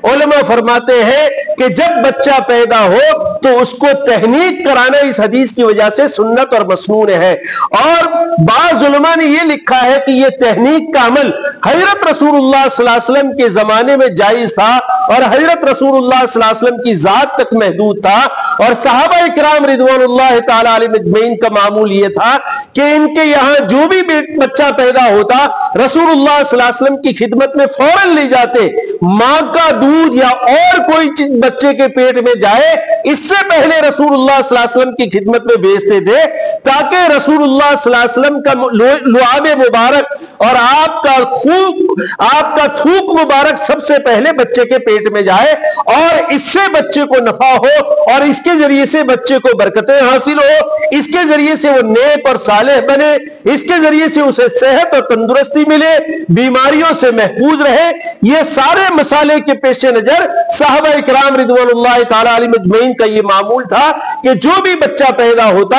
علماء فرماتے ہیں کہ جب بچہ پیدا ہو تو اس کو تحنیک کرانا اس حدیث کی وجہ سے سنت اور مسنون ہے. اور بعض علماء نے یہ لکھا ہے کہ یہ تحنیک کا عمل حضرت رسول اللہ صلی اللہ علیہ وسلم کے زمانے میں جائز تھا اور حضرت رسول اللہ صلی اللہ علیہ وسلم کی ذات تک محدود تھا, اور صحابہ کرام رضوان اللہ تعالی علیہم اجمعین کا معمول یہ تھا کہ ان کے یہاں جو بھی بچہ پیدا ہوتا رسول اللہ صلی اللہ علیہ وسلم کی خدمت میں فوراً لے جاتے. ماں کا دودھ یا اور کوئی چیز بچے کے پیٹ میں جائے اس سے پہلے رسول اللہ صلی اللہ علیہ وسلم کی خدمت میں بھیجتے تھے, تاکہ رسول اللہ صلی اللہ علیہ وسلم کا لعاب مبارک اور آپ کا تھوک مبارک سب سے پہلے بچے کے پیٹ میں جائے, اور اس سے بچے کو نفع ہو اور اس کے ذریعے سے بچے کو برکتیں حاصل ہو, اس کے ذریعے سے وہ نیک اور صالح بنے, اس کے ذریعے سے اسے صحت اور تندرستی ملے, بیماریوں سے محفوظ رہے. یہ سارے مسالے کے پیش نظر صحابہ کرام رضوان اللہ تعالی علیہم اجمعین کا یہ معمول تھا کہ جو بھی بچہ پیدا ہوتا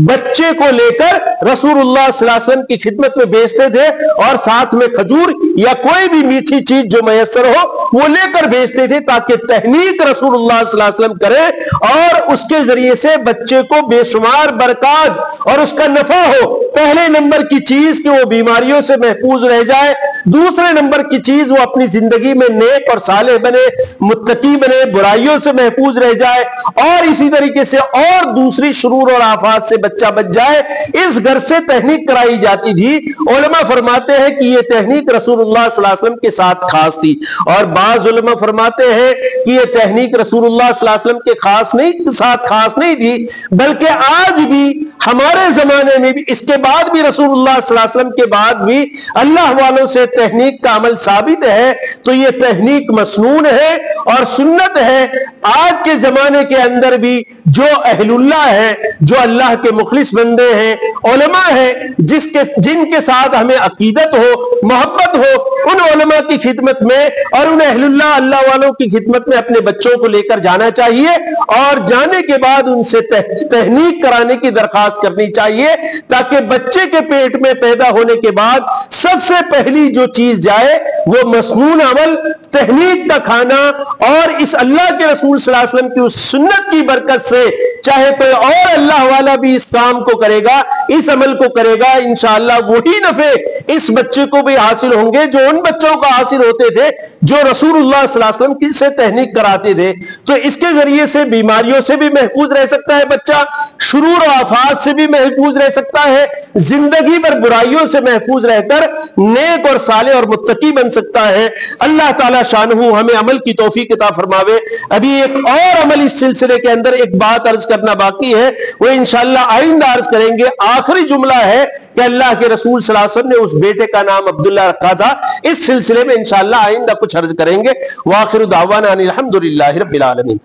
بچے کو لے کر رسول اللہ صلی اللہ علیہ وسلم کی خدمت میں بھیجتے تھے, اور ساتھ میں کھجور یا کوئی بھی میٹھی چیز جو میسر ہو وہ لے کر بھیجتے تھے, تاکہ تحنیک رسول اللہ صلی اللہ علیہ وسلم کرے اور اس کے ذریعے سے بچے کو بے شمار برکات اور اس کا نفع ہو. پہلے نمبر کی چیز کہ وہ بیماریوں سے محفوظ رہ جائے, دوسرے نمبر کی چیز وہ اپنی زندگی میں نیک اور صالح بنے, متقی بنے, برائیوں سے محفوظ رہ جائے, اور اسی طریقے سے اور دوسری شرور اور آفات سے بچہ بچ جائے. اس گھر سے تحنیک کرائی جاتی تھی. علماء فرماتے ہیں کہ یہ تحنیک رسول اللہ صلی اللہ علیہ وسلم کے ساتھ خاص تھی, اور بعض علماء فرماتے ہیں کہ یہ تحنیک رسول اللہ صلی اللہ علیہ وسلم کے ساتھ خاص نہیں تھی, بلکہ آج بھی ہمارے زمانے میں بھی, اس کے بعد بھی رسول اللہ صلی اللہ علیہ وسلم کے بعد بھی اللہ والوں سے تحنیک کا عمل ثابت ہے. تو یہ تحنیک مسنون ہے اور سنت ہے. آج کے زمانے کے اندر بھی جو اہل اللہ ہے, جو اللہ کے مخلص بندے ہیں, علماء ہیں, جن کے ساتھ ہمیں عقیدت ہو, محبت ہو, ان علماء کی خدمت میں اور ان اہل اللہ والوں کی خدمت میں اپنے بچوں کو لے کر جانا چاہیے, اور جانے کے بعد ان سے تحنیک کرانے کی درخواست کرنی چاہیے, تاکہ بچے کے پیٹ میں پیدا ہونے کے بعد سب سے پہلی جو چیز جائے وہ مسنون عمل تحنیک کا کھانا, اور اس اللہ کے رسول صلی اللہ علیہ وسلم کی اس سنت کی برکت سے چاہے کوئی اور اللہ والا بھی اس کام کو کرے گا, اس عمل کو کرے گا, انشاءاللہ وہی نفع اس بچے کو بھی حاصل ہوں گے جو ان بچوں کو حاصل ہوتے تھے جو رسول اللہ صلی اللہ علیہ وسلم کی سے تحنیک کراتے تھے. تو اس کے ذریعے سے بیماریوں سے بھی محفوظ رہ سکتا ہے بچہ, شرور و آفات سے بھی محفوظ رہ سکتا ہے, زندگی بھر برائیوں سے محفوظ رہ کر نیک اور صالح اور متقی بن سکتا ہے. اللہ تعالی شانہ ہمیں عمل کی توفیق عطا فرماوے. ابھی ایک اور عمل اس سلسلے کے اندر ایک بات عرض کرنا باقی ہے, وہ انشاءاللہ آئندہ عرض کریں گے. آخری جملہ ہے کہ اللہ کے رسول صلی اللہ علیہ وسلم نے اس بیٹے کا نام عبداللہ رکھا تھا. اس سلسلے میں انشاءاللہ آئندہ کچھ عرض کریں گے. وآخر دعوانا ان الحمدللہ رب العالمین.